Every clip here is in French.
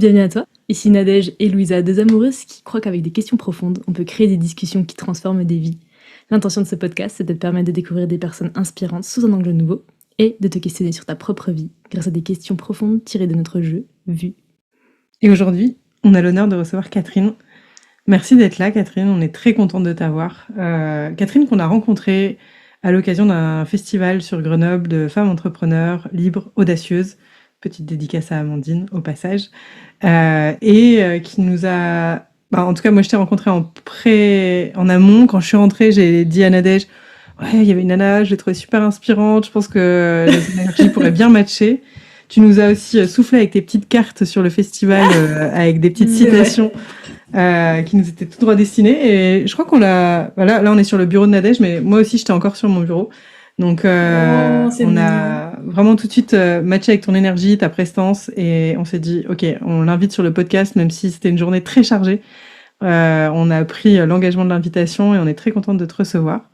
Bienvenue à toi, ici Nadège et Louisa, deux amoureuses qui croient qu'avec des questions profondes, on peut créer des discussions qui transforment des vies. L'intention de ce podcast, c'est de te permettre de découvrir des personnes inspirantes sous un angle nouveau et de te questionner sur ta propre vie grâce à des questions profondes tirées de notre jeu, Vue. Et aujourd'hui, on a l'honneur de recevoir Catherine. Merci d'être là, Catherine, on est très contente de t'avoir. Catherine qu'on a rencontrée à l'occasion d'un festival sur Grenoble de femmes entrepreneurs, libres, audacieuses. Petite dédicace à Amandine, au passage. Qui nous a... en tout cas, moi, je t'ai rencontrée en amont. Quand je suis rentrée, j'ai dit à Nadège, ouais, il y avait une nana, je l'ai trouvée super inspirante. Je pense que les énergies pourraient bien matcher. Tu nous as aussi soufflé avec tes petites cartes sur le festival, avec des petites citations qui nous étaient tout droit destinées. Et je crois qu'on l'a... Là, on est sur le bureau de Nadège, mais moi aussi, j'étais encore sur mon bureau. Donc, on a vraiment tout de suite matché avec ton énergie, ta prestance, et on s'est dit, ok, on l'invite sur le podcast, même si c'était une journée très chargée. On a pris l'engagement de l'invitation et on est très contente de te recevoir.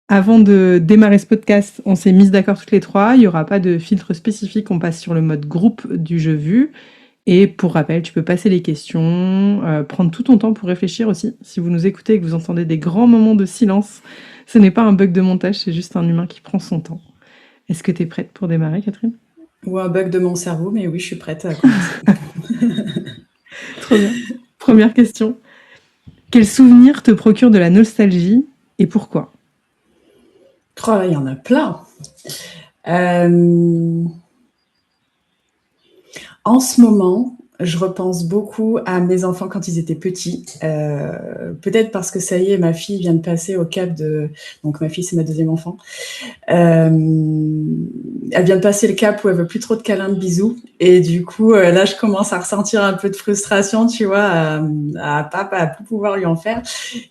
Avant de démarrer ce podcast, on s'est mises d'accord toutes les trois. Il n'y aura pas de filtre spécifique, on passe sur le mode groupe du jeu Vue. Et pour rappel, tu peux passer les questions, prendre tout ton temps pour réfléchir aussi. Si vous nous écoutez et que vous entendez des grands moments de silence, ce n'est pas un bug de montage, c'est juste un humain qui prend son temps. Est-ce que tu es prête pour démarrer, Catherine ? Ou un bug de mon cerveau, mais oui, je suis prête à commencer. Trop bien. Première question. Quel souvenir te procure de la nostalgie et pourquoi ? Oh, il y en a plein. En ce moment, je repense beaucoup à mes enfants quand ils étaient petits. Peut-être parce que ça y est, ma fille vient de passer au cap de... Donc ma fille, c'est ma deuxième enfant. Elle vient de passer le cap où elle veut plus trop de câlins, de bisous. Et du coup, là, je commence à ressentir un peu de frustration, tu vois, à pas plus pouvoir lui en faire.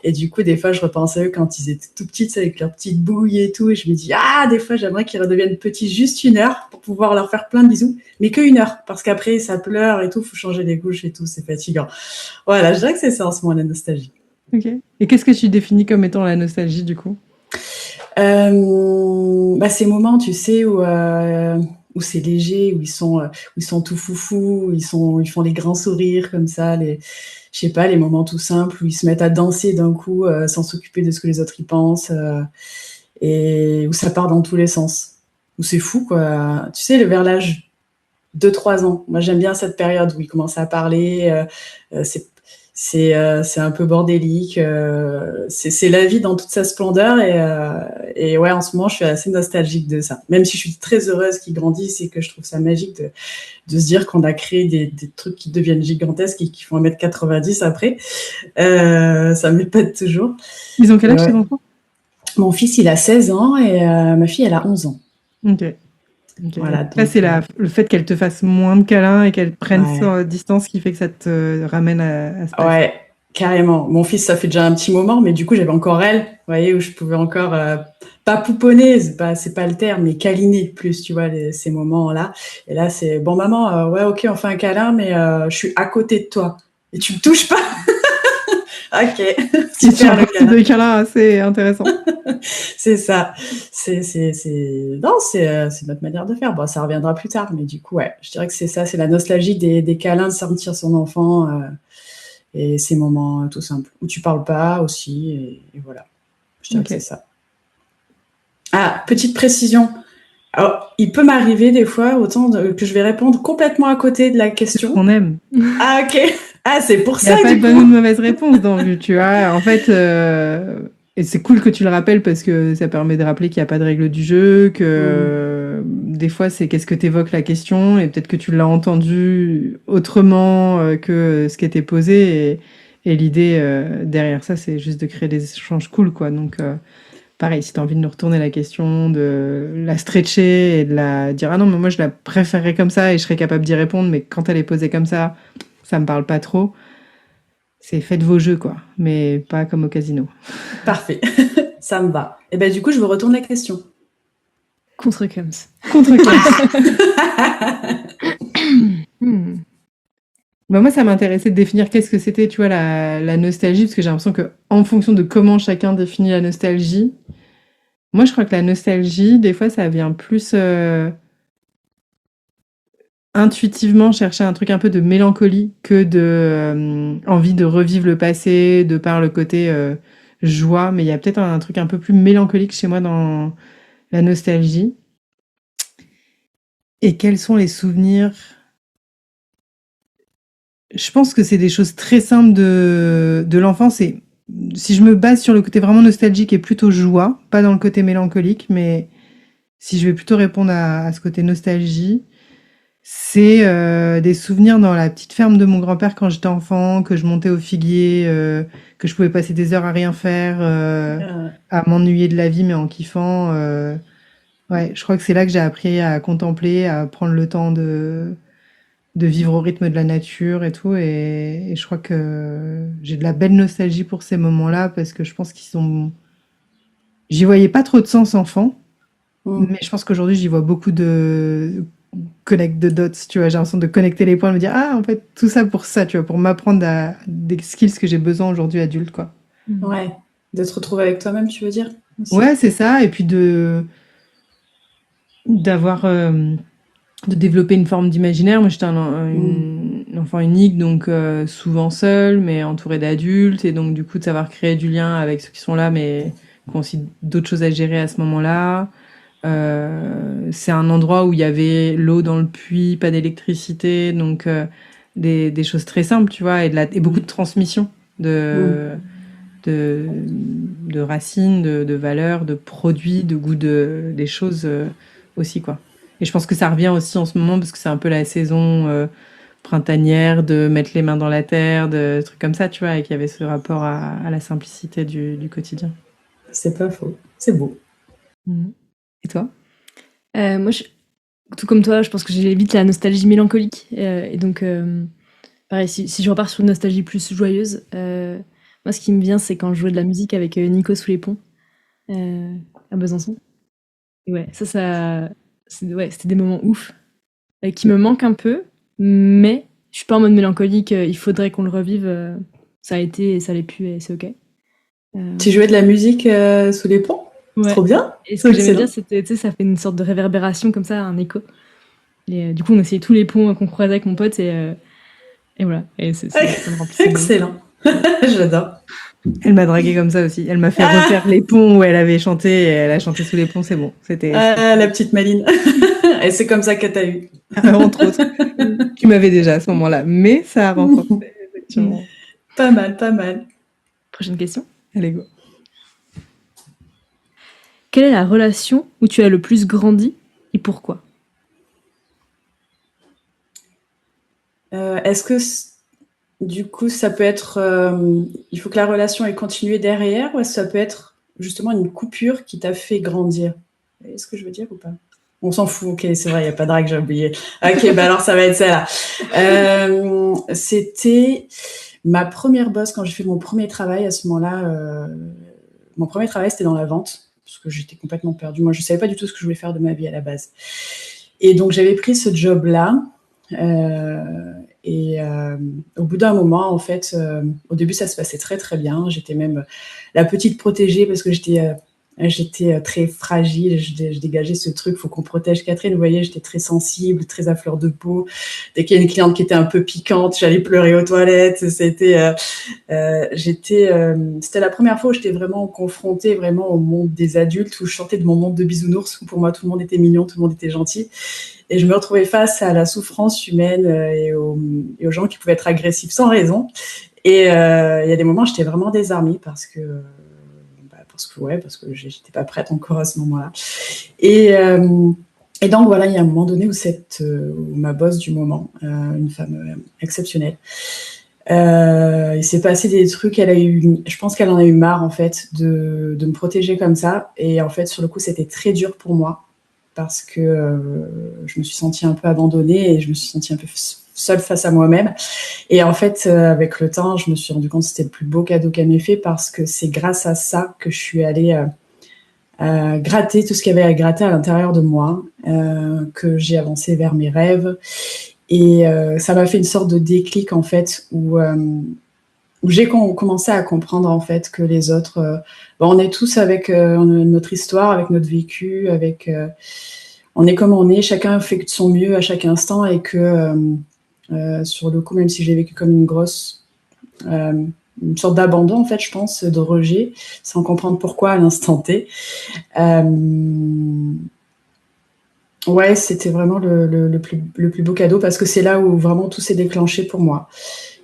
Et du coup, des fois, je repense à eux quand ils étaient tout petits, avec leurs petites bouilles et tout. Et je me dis, des fois, j'aimerais qu'ils redeviennent petits juste 1 heure pour pouvoir leur faire plein de bisous. Mais que 1 heure, parce qu'après, ça pleure et tout, faut changer les couches et tout, c'est fatigant. Voilà, je dirais que c'est ça en ce moment, la nostalgie. Ok. Et qu'est-ce que tu définis comme étant la nostalgie, du coup ? Ces moments, tu sais, où c'est léger, où ils sont tout foufou, où ils font les grands sourires comme ça, je sais pas, les moments tout simples où ils se mettent à danser d'un coup sans s'occuper de ce que les autres y pensent, et où ça part dans tous les sens, où c'est fou, quoi. Tu sais, vers l'âge 2-3 ans, moi j'aime bien cette période où ils commencent à parler, c'est un peu bordélique, c'est la vie dans toute sa splendeur, et ouais, en ce moment je suis assez nostalgique de ça, même si je suis très heureuse qu'ils grandissent et que je trouve ça magique de se dire qu'on a créé des trucs qui deviennent gigantesques et qui font 1m90 après. Ça m'épate toujours. Ils ont quel âge, tes enfants ? Mon fils il a 16 ans et ma fille elle a 11 ans. Ok. Voilà, là, c'est le fait qu'elle te fasse moins de câlins et qu'elle prenne sa distance qui fait que ça te ramène à ce passé. Ouais, carrément. Mon fils, ça fait déjà un petit moment, mais du coup, j'avais encore elle, vous voyez, où je pouvais encore pas pouponner, c'est pas le terme, mais câliner plus, tu vois, ces moments-là. Et là, c'est bon, maman, ouais, ok, on fait un câlin, mais je suis à côté de toi. Et tu me touches pas. Ok. Super, le câlin. C'est câlin assez intéressant. C'est ça. Non, c'est notre manière de faire. Bon, ça reviendra plus tard, mais du coup, ouais, je dirais que c'est ça, c'est la nostalgie des câlins, de sentir son enfant, et ces moments tout simples où tu parles pas aussi, et voilà. Je dirais que c'est ça. Petite précision. Alors, il peut m'arriver des fois que je vais répondre complètement à côté de la question. On aime. Ok. C'est pour ça. Il n'y a pas de bonne ou de mauvaise réponse dans Vue, tu vois. En fait, et c'est cool que tu le rappelles parce que ça permet de rappeler qu'il n'y a pas de règle du jeu, que des fois, c'est qu'est-ce que t'évoques la question et peut-être que tu l'as entendu autrement que ce qui était posé. Et l'idée derrière ça, c'est juste de créer des échanges cool, quoi. Donc, pareil, si tu as envie de nous retourner la question, de la stretcher et de la dire « Ah non, mais moi, je la préférerais comme ça et je serais capable d'y répondre, mais quand elle est posée comme ça, ça me parle pas trop. » C'est faites vos jeux, quoi, mais pas comme au casino. Parfait, ça me va. Et ben du coup, je vous retourne la question. Contre Kums. Moi, ça m'intéressait de définir qu'est-ce que c'était, tu vois, la nostalgie, parce que j'ai l'impression qu'en fonction de comment chacun définit la nostalgie, moi, je crois que la nostalgie, des fois, ça vient plus intuitivement chercher un truc un peu de mélancolie que de envie de revivre le passé, de par le côté joie, mais il y a peut-être un truc un peu plus mélancolique chez moi dans la nostalgie. Et quels sont les souvenirs? Je pense que c'est des choses très simples de l'enfance. Et si je me base sur le côté vraiment nostalgique et plutôt joie, pas dans le côté mélancolique, mais si je vais plutôt répondre à ce côté nostalgie, c'est des souvenirs dans la petite ferme de mon grand-père quand j'étais enfant, que je montais au figuier, que je pouvais passer des heures à rien faire, Euh, à m'ennuyer de la vie, mais en kiffant. Ouais, je crois que c'est là que j'ai appris à contempler, à prendre le temps de vivre au rythme de la nature et tout. Et je crois que j'ai de la belle nostalgie pour ces moments-là parce que je pense qu'ils sont. J'y voyais pas trop de sens enfant, mais je pense qu'aujourd'hui j'y vois beaucoup de connect the dots, tu vois. J'ai l'impression de connecter les points, de me dire ah en fait tout ça pour ça, tu vois, pour m'apprendre des skills que j'ai besoin aujourd'hui adulte, quoi. Ouais, de te retrouver avec toi-même, tu veux dire aussi. Ouais, c'est ça. Et puis d'avoir de développer une forme d'imaginaire. Moi, j'étais une enfant unique, donc souvent seule, mais entourée d'adultes, et donc du coup de savoir créer du lien avec ceux qui sont là, mais qui ont aussi d'autres choses à gérer à ce moment-là. C'est un endroit où il y avait l'eau dans le puits, pas d'électricité, donc des choses très simples, tu vois, et beaucoup de transmission de, de racines, de valeurs, de produits, de goût des choses aussi, quoi. Et je pense que ça revient aussi en ce moment parce que c'est un peu la saison printanière de mettre les mains dans la terre, de trucs comme ça, tu vois, et qu'il y avait ce rapport à la simplicité du quotidien. C'est pas faux, c'est beau. Et toi? Moi, tout comme toi, je pense que j'ai vite la nostalgie mélancolique. Et donc, pareil, si je repars sur une nostalgie plus joyeuse, moi, ce qui me vient, c'est quand je jouais de la musique avec Nico sous les ponts à Besançon. Et ouais, c'était des moments ouf qui me manquent un peu, mais je suis pas en mode mélancolique. Il faudrait qu'on le revive. Ça a été et ça l'est plus et c'est ok. Tu jouais de la musique sous les ponts? Ouais. Trop bien. Et ce que j'aimais bien, c'était, tu sais, ça fait une sorte de réverbération comme ça, un écho. Et du coup, on essayait tous les ponts qu'on croisait avec mon pote et voilà. Et ça me remplissait. Excellent. J'adore. Elle m'a dragué comme ça aussi. Elle m'a fait refaire les ponts où elle avait chanté et elle a chanté sous les ponts, c'est bon. C'était la petite Maline. Et c'est comme ça qu'elle t'a eu. entre autres. Tu m'avais déjà à ce moment-là, mais ça a renforcé, effectivement. Pas mal, pas mal. Prochaine question. Allez, go. Quelle est la relation où tu as le plus grandi et pourquoi? Est-ce que du coup ça peut être il faut que la relation ait continué derrière ou est-ce que ça peut être justement une coupure qui t'a fait grandir? Est-ce que je veux dire ou pas? On s'en fout, ok, c'est vrai, il n'y a pas de règle, j'ai oublié. Ok, bah alors ça va être ça là. C'était ma première bosse quand j'ai fait mon premier travail à ce moment-là. Mon premier travail, c'était dans la vente, parce que j'étais complètement perdue. Moi, je ne savais pas du tout ce que je voulais faire de ma vie à la base. Et donc, j'avais pris ce job-là. Au bout d'un moment, en fait, au début, ça se passait très, très bien. J'étais même la petite protégée parce que j'étais très fragile, je dégageais ce truc, faut qu'on protège Catherine, vous voyez, j'étais très sensible, très à fleur de peau. Dès qu'il y a une cliente qui était un peu piquante, j'allais pleurer aux toilettes. C'était la première fois où j'étais vraiment confrontée vraiment au monde des adultes, où je sortais de mon monde de bisounours, où pour moi tout le monde était mignon, tout le monde était gentil. Et je me retrouvais face à la souffrance humaine et aux gens qui pouvaient être agressifs sans raison. Et il y a des moments, j'étais vraiment désarmée parce que j'étais pas prête encore à ce moment-là. Et donc voilà, il y a un moment donné où ma boss du moment, une femme exceptionnelle, il s'est passé des trucs. Je pense qu'elle en a eu marre en fait de me protéger comme ça. Et en fait, sur le coup, c'était très dur pour moi parce que je me suis sentie un peu abandonnée et je me suis sentie un peu seule face à moi-même. Et en fait, avec le temps, je me suis rendu compte que c'était le plus beau cadeau qu'elle m'ait fait parce que c'est grâce à ça que je suis allée gratter tout ce qu'il y avait à gratter à l'intérieur de moi, que j'ai avancé vers mes rêves. Et ça m'a fait une sorte de déclic, en fait, où j'ai commencé à comprendre, en fait, que les autres... on est tous avec notre histoire, avec notre vécu, avec... on est comme on est, chacun fait de son mieux à chaque instant et que sur le coup, même si j'ai vécu comme une sorte d'abandon en fait, je pense, de rejet, sans comprendre pourquoi à l'instant T. Ouais, c'était vraiment le plus beau cadeau parce que c'est là où vraiment tout s'est déclenché pour moi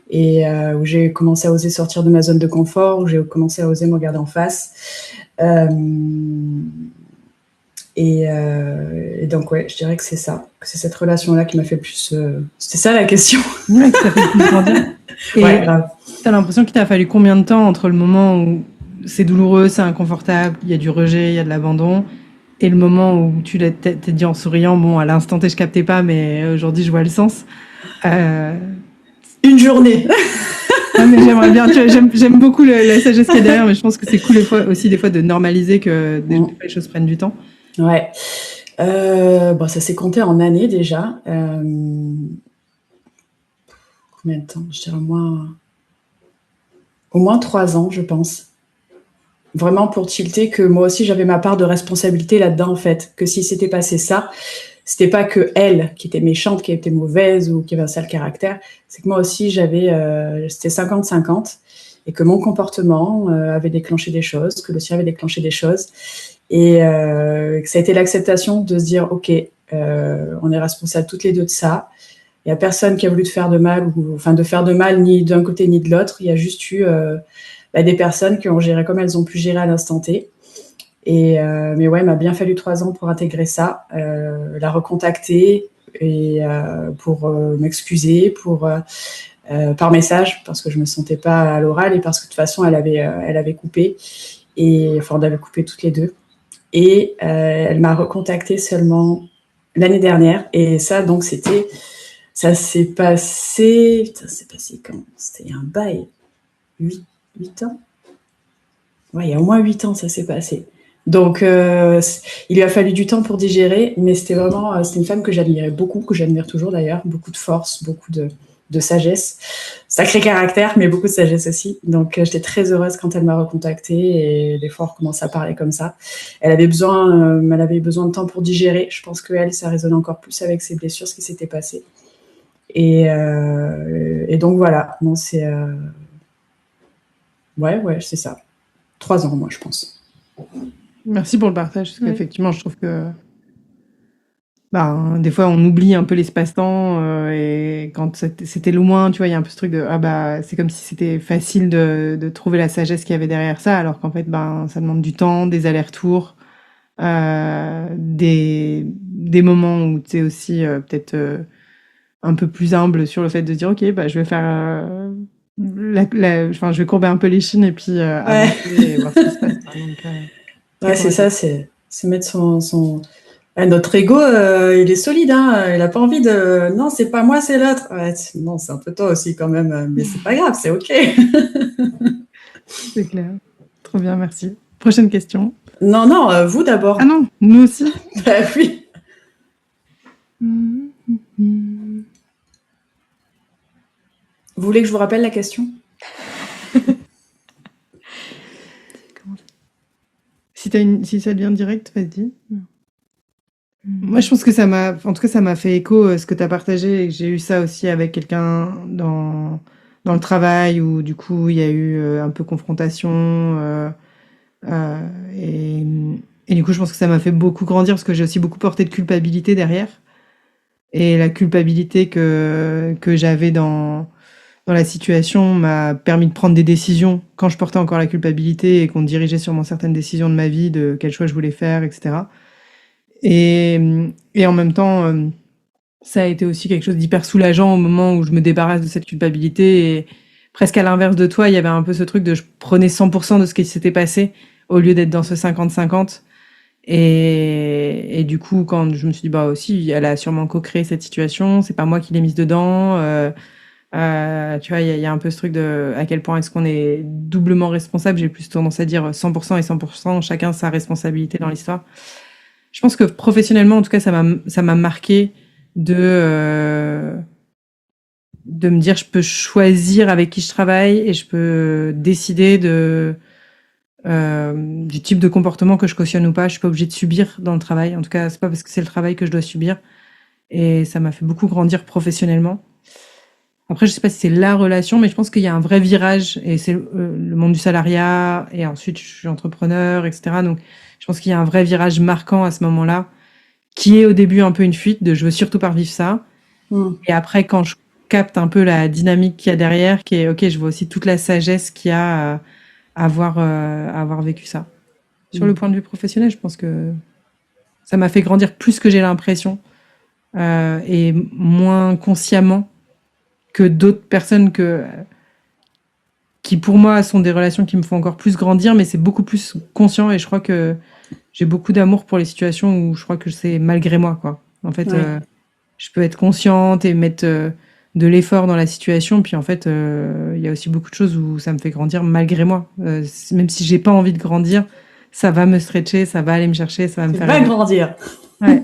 et où j'ai commencé à oser sortir de ma zone de confort, où j'ai commencé à oser me regarder en face. Et donc, ouais, je dirais que c'est ça. Que c'est cette relation-là qui m'a fait le plus... C'était ça la question. Ouais, que ça fait le plus grandir. Et Ouais, grave. t'as l'impression qu'il t'a fallu combien de temps entre le moment où c'est douloureux, c'est inconfortable, il y a du rejet, il y a de l'abandon, et le moment où tu t'es dit en souriant, bon, à l'instant T, je captais pas, mais aujourd'hui, je vois le sens. Une journée. Ah, mais j'aimerais bien, tu vois, j'aime beaucoup la sagesse qui est derrière, mais je pense que c'est cool des fois de normaliser que des fois, les choses prennent du temps. Ouais. Bon, ça s'est compté en années déjà. Combien de temps? Je dirais au moins 3 ans, je pense. Vraiment pour tilter que moi aussi j'avais ma part de responsabilité là-dedans en fait. Que si s'était passé ça, c'était pas que elle qui était méchante, qui était mauvaise ou qui avait un sale caractère. C'est que moi aussi c'était 50-50 et que mon comportement avait déclenché des choses, que le sien avait déclenché des choses. Et que ça a été l'acceptation de se dire, ok, on est responsables toutes les deux de ça. Il n'y a personne qui a voulu te faire de mal, enfin de faire de mal ni d'un côté ni de l'autre. Il y a juste eu des personnes qui ont géré comme elles ont pu gérer à l'instant T. Mais ouais, il m'a bien fallu 3 ans pour intégrer ça, la recontacter et pour m'excuser, par message, parce que je me sentais pas à l'oral et parce que de toute façon elle avait coupé on avait coupé toutes les deux. Et elle m'a recontacté seulement l'année dernière. Et ça, donc, ça s'est passé... Putain, c'est passé quand? C'était un bail. 8 ans? Ouais, il y a au moins 8 ans, ça s'est passé. Donc, il lui a fallu du temps pour digérer, mais c'était une femme que j'admirais beaucoup, que j'admire toujours d'ailleurs. Beaucoup de force, beaucoup de sagesse. Sacré caractère, mais beaucoup de sagesse aussi. Donc, j'étais très heureuse quand elle m'a recontactée et des fois, on recommence à parler comme ça. Elle avait besoin de temps pour digérer. Je pense qu'elle, ça résonne encore plus avec ses blessures, ce qui s'était passé. Et donc, voilà. Non, ouais, c'est ça. 3 ans, moi, je pense. Merci pour le partage, parce qu'effectivement, je trouve que des fois, on oublie un peu l'espace-temps, et quand c'était loin, tu vois, il y a un peu ce truc de c'est comme si c'était facile de trouver la sagesse qu'il y avait derrière ça, alors qu'en fait, ça demande du temps, des allers-retours, des moments où tu es aussi peut-être un peu plus humble sur le fait de se dire, ok, je vais faire je vais courber un peu les chines et puis avancer et voir ce qui se passe. Donc, c'est ça, c'est mettre notre ego, il est solide, hein. Il a pas envie de. Non, c'est pas moi, c'est l'autre. Ouais, non, c'est un peu toi aussi quand même, mais c'est pas grave, c'est ok. C'est clair. Trop bien, merci. Prochaine question. Non, vous d'abord. Ah non, nous aussi. Bah oui. Vous voulez que je vous rappelle la question? Si ça devient direct, vas-y. Moi, je pense que ça m'a fait écho ce que tu as partagé, et que j'ai eu ça aussi avec quelqu'un dans le travail où du coup il y a eu un peu confrontation, et du coup je pense que ça m'a fait beaucoup grandir parce que j'ai aussi beaucoup porté de culpabilité derrière, et la culpabilité que j'avais dans la situation m'a permis de prendre des décisions quand je portais encore la culpabilité et qu'on dirigeait sûrement certaines décisions de ma vie, de quel choix je voulais faire, etc. Et en même temps, ça a été aussi quelque chose d'hyper soulageant au moment où je me débarrasse de cette culpabilité, et presque à l'inverse de toi, il y avait un peu ce truc de je prenais 100% de ce qui s'était passé au lieu d'être dans ce 50-50. Et du coup, quand je me suis dit, aussi, elle a sûrement co-créé cette situation, c'est pas moi qui l'ai mise dedans. Tu vois, il y a un peu ce truc de à quel point est-ce qu'on est doublement responsable. J'ai plus tendance à dire 100% et 100%, chacun sa responsabilité dans l'histoire. Je pense que professionnellement, en tout cas, ça m'a marqué de me dire je peux choisir avec qui je travaille et je peux décider de du type de comportement que je cautionne ou pas. Je suis pas obligée de subir dans le travail. En tout cas, c'est pas parce que c'est le travail que je dois subir. Et ça m'a fait beaucoup grandir professionnellement. Après, je sais pas si c'est la relation, mais je pense qu'il y a un vrai virage, et c'est le monde du salariat, et ensuite je suis entrepreneur, etc. Donc, je pense qu'il y a un vrai virage marquant à ce moment-là, qui est au début un peu une fuite de je veux surtout pas vivre ça. Et après, quand je capte un peu la dynamique qu'il y a derrière, qui est ok, je vois aussi toute la sagesse qu'il y a à avoir vécu ça. Sur le point de vue professionnel, je pense que ça m'a fait grandir plus que j'ai l'impression, et moins consciemment que d'autres personnes qui pour moi sont des relations qui me font encore plus grandir, mais c'est beaucoup plus conscient, et je crois que j'ai beaucoup d'amour pour les situations où je crois que c'est malgré moi, quoi. En fait, je peux être consciente et mettre de l'effort dans la situation, puis en fait, il y a aussi beaucoup de choses où ça me fait grandir malgré moi. Même si j'ai pas envie de grandir, ça va me stretcher, ça va aller me chercher, ça va me faire... va grandir. Ouais.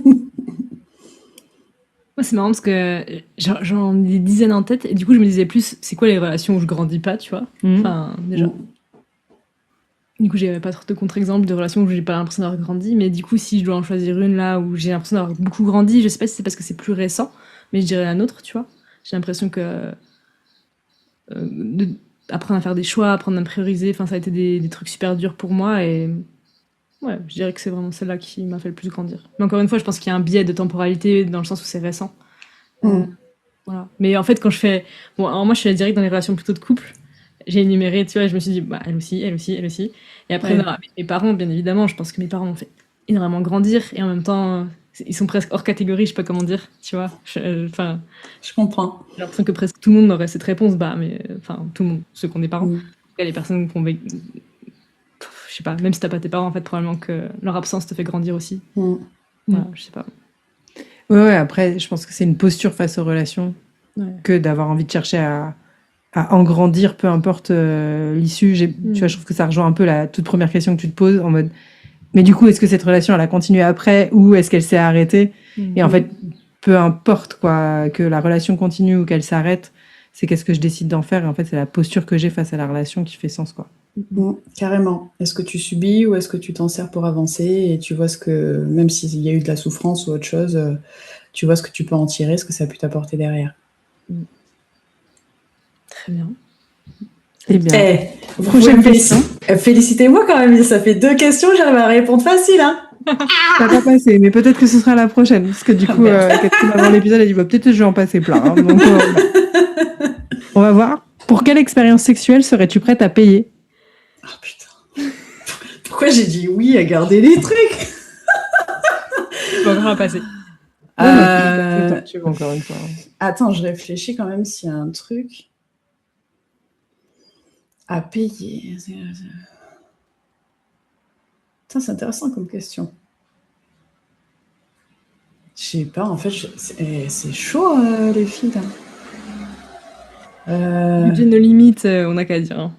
Moi, c'est marrant parce que j'en ai des dizaines en tête, et du coup, je me disais plus, c'est quoi les relations où je grandis pas, tu vois? Enfin, déjà. Du coup, j'avais pas trop de contre-exemples de relations où j'ai pas l'impression d'avoir grandi, mais du coup, si je dois en choisir une là où j'ai l'impression d'avoir beaucoup grandi, je sais pas si c'est parce que c'est plus récent, mais je dirais la nôtre, tu vois. J'ai l'impression que apprendre à faire des choix, apprendre à me prioriser, enfin, ça a été des trucs super durs pour moi, et ouais, je dirais que c'est vraiment celle-là qui m'a fait le plus grandir. Mais encore une fois, je pense qu'il y a un biais de temporalité dans le sens où c'est récent. Voilà. Mais en fait, quand je fais... Bon, alors moi, je suis direct dans les relations plutôt de couple. J'ai énuméré, tu vois, je me suis dit, bah, elle aussi, elle aussi, elle aussi. Et après, bah, mes parents, bien évidemment, je pense que mes parents m'ont fait énormément grandir. Et en même temps, ils sont presque hors catégorie, je sais pas comment dire, tu vois. Enfin, je comprends. J'ai l'impression que presque tout le monde aurait cette réponse. Bah, mais enfin, tout le monde, ceux qui ont des parents. En tout cas, les personnes qui ont vécu... Je sais pas, même si t'as pas tes parents, en fait, probablement que leur absence te fait grandir aussi. Voilà, je sais pas. Ouais, après, je pense que c'est une posture face aux relations que d'avoir envie de chercher à en grandir, peu importe l'issue. Tu vois, je trouve que ça rejoint un peu la toute première question que tu te poses, en mode, mais du coup, est-ce que cette relation, elle a continué après, ou est-ce qu'elle s'est arrêtée? Et en fait, peu importe, quoi, que la relation continue ou qu'elle s'arrête, c'est qu'est-ce que je décide d'en faire. Et en fait, c'est la posture que j'ai face à la relation qui fait sens, quoi. Carrément. Est-ce que tu subis ou est-ce que tu t'en sers pour avancer, et tu vois ce que, même s'il y a eu de la souffrance ou autre chose, tu vois ce que tu peux en tirer, ce que ça a pu t'apporter derrière. Très bien. Eh bien. Prochaine question. Félicitez-moi quand même, ça fait 2 questions, j'arrive à répondre facile, hein. Ça va pas passer, mais peut-être que ce sera la prochaine, parce que du coup, Catherine, avant l'épisode, elle dit, bah, peut-être que je vais en passer plein. Hein, donc, on va voir. Pour quelle expérience sexuelle serais-tu prête à payer? Oh putain. Pourquoi j'ai dit oui à garder les trucs? Bon, on va passer. Encore une fois. Attends, je réfléchis quand même s'il y a un truc à payer. Putain, c'est intéressant comme question. Je sais pas, en fait, c'est chaud, les filles, là. Budget nos limites, on n'a qu'à dire. Hein.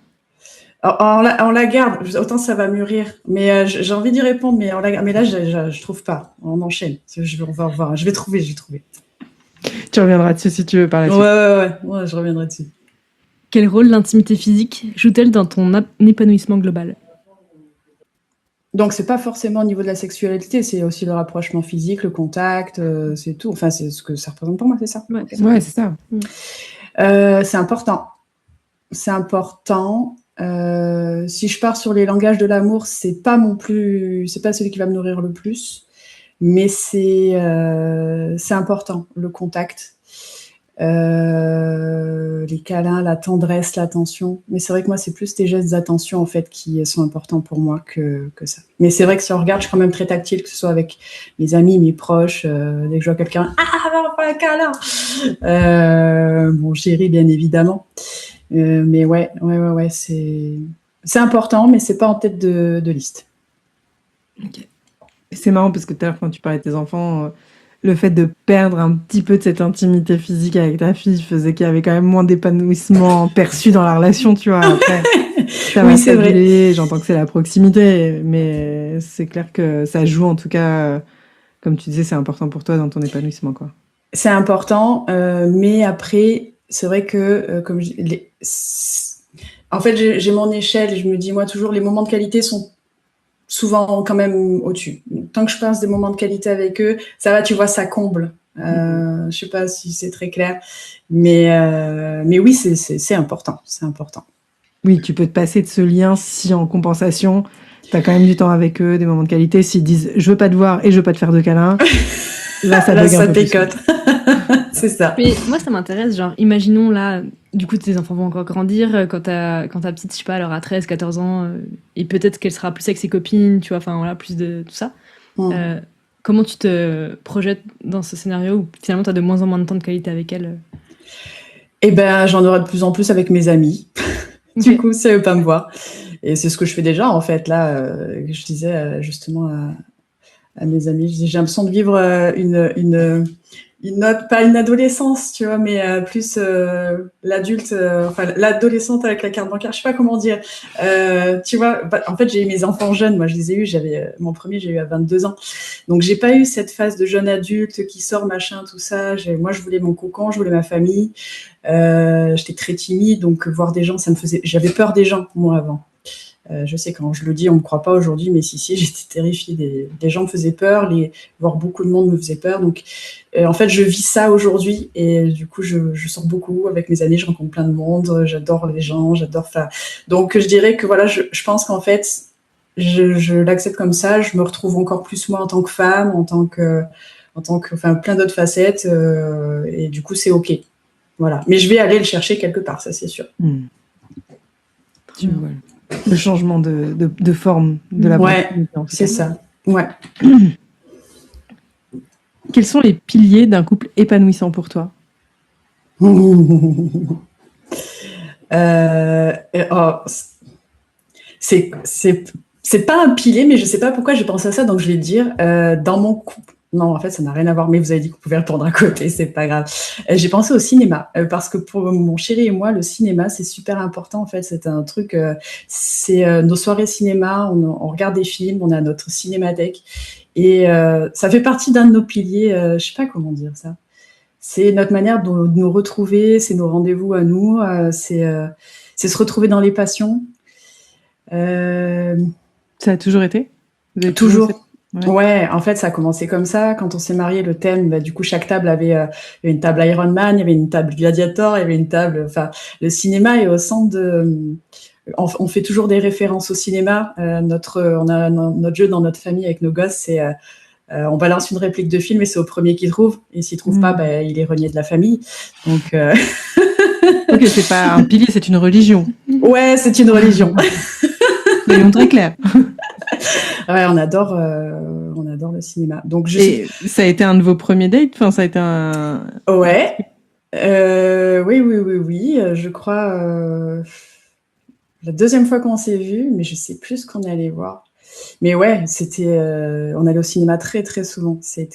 On la garde, autant ça va mûrir. Mais j'ai envie d'y répondre, mais on la garde. Mais là, je trouve pas. On enchaîne. On va voir. Je vais trouver. Tu reviendras dessus si tu veux par la suite. Ouais, je reviendrai dessus. Quel rôle l'intimité physique joue-t-elle dans ton épanouissement global? Donc, c'est pas forcément au niveau de la sexualité, c'est aussi le rapprochement physique, le contact, c'est tout. Enfin, c'est ce que ça représente pour moi, c'est ça? Ouais, c'est ça. C'est important. C'est important. Si je pars sur les langages de l'amour, c'est pas celui qui va me nourrir le plus, mais c'est important, le contact, les câlins, la tendresse, l'attention. Mais c'est vrai que moi, c'est plus tes gestes d'attention en fait qui sont importants pour moi que ça. Mais c'est vrai que si on regarde, je suis quand même très tactile, que ce soit avec mes amis, mes proches, dès que je vois quelqu'un, non, pas un câlin. Mon chéri, bien évidemment. Mais ouais, c'est important, mais c'est pas en tête de liste. Okay. C'est marrant parce que tout à l'heure, quand tu parlais de tes enfants, le fait de perdre un petit peu de cette intimité physique avec ta fille faisait qu'il y avait quand même moins d'épanouissement perçu dans la relation, tu vois. Après, ça va s'abuler, j'entends que c'est la proximité, mais c'est clair que ça joue en tout cas, comme tu disais, c'est important pour toi dans ton épanouissement, quoi. C'est important, mais après, c'est vrai que comme En fait, j'ai mon échelle et je me dis, moi, toujours, les moments de qualité sont souvent quand même au-dessus. Tant que je passe des moments de qualité avec eux, ça va, tu vois, ça comble. Je sais pas si c'est très clair, mais oui, c'est important, c'est important. Oui, tu peux te passer de ce lien si en compensation, tu as quand même du temps avec eux, des moments de qualité. S'ils disent je veux pas te voir et je veux pas te faire de câlin, là ça bug un peu pécote. C'est ça. Mais moi, ça m'intéresse, genre, imaginons là, du coup, tes enfants vont encore grandir, quand ta petite, je sais pas, elle aura 13, 14 ans, et peut-être qu'elle sera plus avec ses copines, tu vois, enfin voilà, plus de tout ça. Comment tu te projettes dans ce scénario où finalement tu as de moins en moins de temps de qualité avec elle? Eh ben, j'en aurai de plus en plus avec mes amis. Du coup, ça veut pas me voir. Et c'est ce que je fais déjà, en fait. Là, je disais justement à mes amis, j'ai l'impression de vivre une autre, pas une adolescence, tu vois, mais plus l'adulte, enfin l'adolescente avec la carte bancaire, je sais pas comment dire. Tu vois, en fait, j'ai eu mes enfants jeunes, moi je les ai eus, mon premier, j'ai eu à 22 ans. Donc j'ai pas eu cette phase de jeune adulte qui sort, machin, tout ça. Moi, je voulais mon cocon, je voulais ma famille. J'étais très timide, donc voir des gens, j'avais peur des gens, moi, avant. Je sais, quand je le dis, on me croit pas aujourd'hui, mais si, j'étais terrifiée. Des gens me faisaient peur, voir beaucoup de monde me faisait peur. Donc, en fait, je vis ça aujourd'hui et du coup, je sors beaucoup avec mes amis, je rencontre plein de monde, j'adore les gens, j'adore ça. Donc, je dirais que voilà, je pense qu'en fait, je l'accepte comme ça, je me retrouve encore plus moi en tant que femme, en tant que, enfin, plein d'autres facettes, et du coup, c'est OK. Voilà. Mais je vais aller le chercher quelque part, ça, c'est sûr. Tu vois. Le changement de forme de la proximité. Ouais, c'est ça. Ouais. Quels sont les piliers d'un couple épanouissant pour toi? C'est pas un pilier, mais je sais pas pourquoi j'ai pensé à ça, donc je vais le dire. Dans mon couple, non, en fait, ça n'a rien à voir, mais vous avez dit qu'on pouvait répondre à côté, c'est pas grave. J'ai pensé au cinéma, parce que pour mon chéri et moi, le cinéma, c'est super important, en fait. C'est un truc, c'est nos soirées cinéma, on regarde des films, on a notre cinémathèque, et ça fait partie d'un de nos piliers, je sais pas comment dire ça. C'est notre manière de nous retrouver, c'est nos rendez-vous à nous, c'est se retrouver dans les passions. Ça a toujours été? Toujours. Ouais, en fait, ça a commencé comme ça. Quand on s'est mariés, le thème, du coup, chaque table avait une table Iron Man, il y avait une table Gladiator, il y avait une table. Enfin, le cinéma est au centre de. On fait toujours des références au cinéma. On a notre jeu dans notre famille avec nos gosses, c'est on balance une réplique de film et c'est au premier qui trouve. Et s'il trouve pas, il est renié de la famille. Donc. Ok, c'est pas un pilier, c'est une religion. Ouais, c'est une religion. Soyons très clairs. Ouais, on adore le cinéma. Donc ça a été un de vos premiers dates? Enfin, ça a été un. Ouais. Oui. Je crois la deuxième fois qu'on s'est vus, mais je sais plus ce qu'on est allé voir. Mais ouais, c'était. On allait au cinéma très très souvent. C'est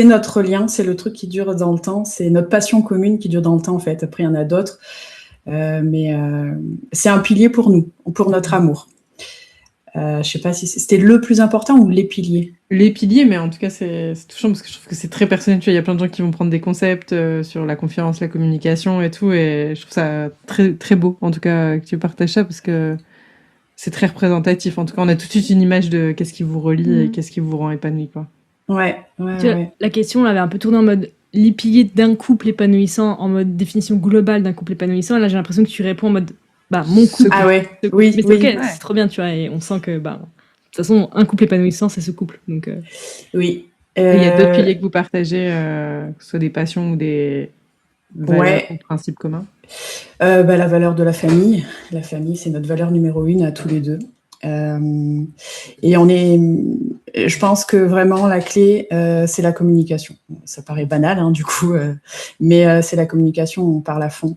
notre lien, c'est le truc qui dure dans le temps, c'est notre passion commune qui dure dans le temps en fait. Après, il y en a d'autres, mais c'est un pilier pour nous, pour notre amour. Je sais pas si c'était le plus important ou les piliers. Les piliers, mais en tout cas, c'est touchant parce que je trouve que c'est très personnel. Tu vois, il y a plein de gens qui vont prendre des concepts sur la confiance, la communication et tout, et je trouve ça très, très beau, en tout cas, que tu partages ça parce que c'est très représentatif. En tout cas, on a tout de suite une image de qu'est-ce qui vous relie et qu'est-ce qui vous rend épanoui, quoi. Ouais. La question, on l'avait un peu tournée en mode les piliers d'un couple épanouissant, en mode définition globale d'un couple épanouissant. Et là, j'ai l'impression que tu réponds en mode mon couple. Ah ouais, oui. Mais c'est trop bien, tu vois, et on sent que, de toute façon, un couple épanouissant, c'est ce couple. Donc, oui. Il y a d'autres piliers que vous partagez, que ce soit des passions ou des valeurs ou principes communs? La valeur de la famille. La famille, c'est notre valeur numéro 1 à tous les deux. Et je pense que vraiment la clé, c'est la communication. Ça paraît banal, hein, du coup, mais c'est la communication, on parle à fond.